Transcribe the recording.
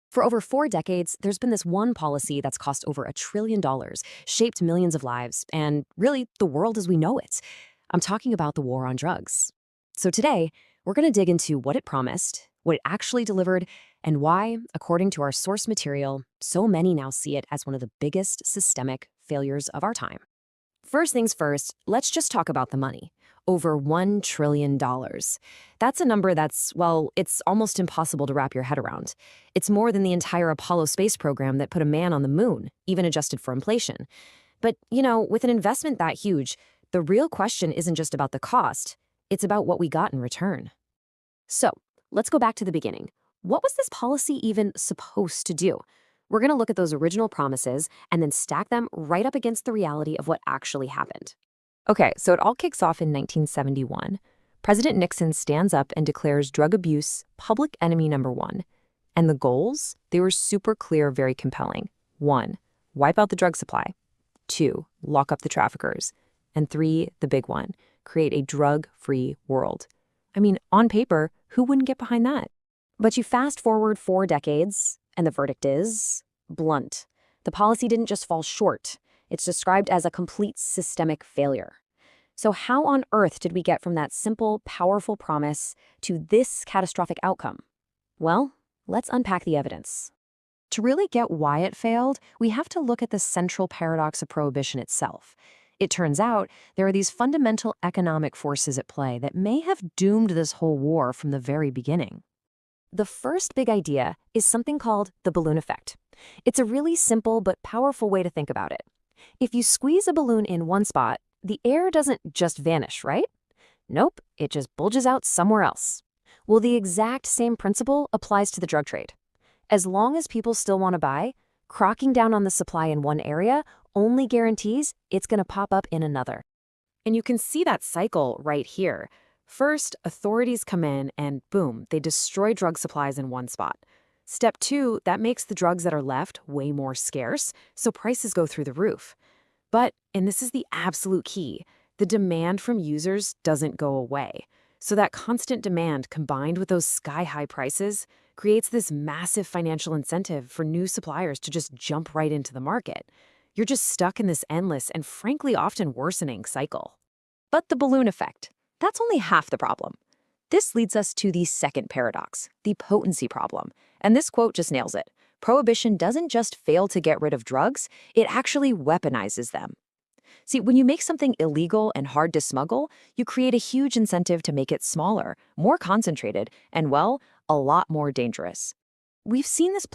For over 4 decades, there's been this one policy that's cost over $1 trillion, shaped millions of lives, and really the world as we know it. I'm talking about the war on drugs. So today, we're going to dig into what it promised, what it actually delivered, and why, according to our source material, so many now see it as one of the biggest systemic failures of our time. First things first, let's just talk about the money. Over $1 trillion. That's a number that's, well, it's almost impossible to wrap your head around. It's more than the entire Apollo space program that put a man on the moon, even adjusted for inflation. But, with an investment that huge, the real question isn't just about the cost, it's about what we got in return. So, let's go back to the beginning. What was this policy even supposed to do? We're going to look at those original promises and then stack them right up against the reality of what actually happened. Okay, so it all kicks off in 1971. President Nixon stands up and declares drug abuse public enemy number one. And the goals? They were super clear, very compelling. 1, wipe out the drug supply. 2, lock up the traffickers. And 3, the big one, create a drug-free world. I mean, on paper, who wouldn't get behind that? But you fast forward 4 decades, and the verdict is blunt. The policy didn't just fall short. It's described as a complete systemic failure. So how on earth did we get from that simple, powerful promise to this catastrophic outcome? Well, let's unpack the evidence. To really get why it failed, we have to look at the central paradox of prohibition itself. It turns out there are these fundamental economic forces at play that may have doomed this whole war from the very beginning. The first big idea is something called the balloon effect. It's a really simple but powerful way to think about it. If you squeeze a balloon in one spot, the air doesn't just vanish, right? Nope, it just bulges out somewhere else. Well, the exact same principle applies to the drug trade. As long as people still want to buy, cracking down on the supply in one area only guarantees it's going to pop up in another. And you can see that cycle right here. First, authorities come in and boom, they destroy drug supplies in one spot. Step 2, that makes the drugs that are left way more scarce, so prices go through the roof. But, and this is the absolute key, the demand from users doesn't go away. So that constant demand combined with those sky-high prices creates this massive financial incentive for new suppliers to just jump right into the market. You're just stuck in this endless and frankly often worsening cycle. But the balloon effect, that's only half the problem. This leads us to the second paradox, the potency problem. And this quote just nails it. Prohibition doesn't just fail to get rid of drugs, it actually weaponizes them. See, when you make something illegal and hard to smuggle, you create a huge incentive to make it smaller, more concentrated, and, well, a lot more dangerous. We've seen this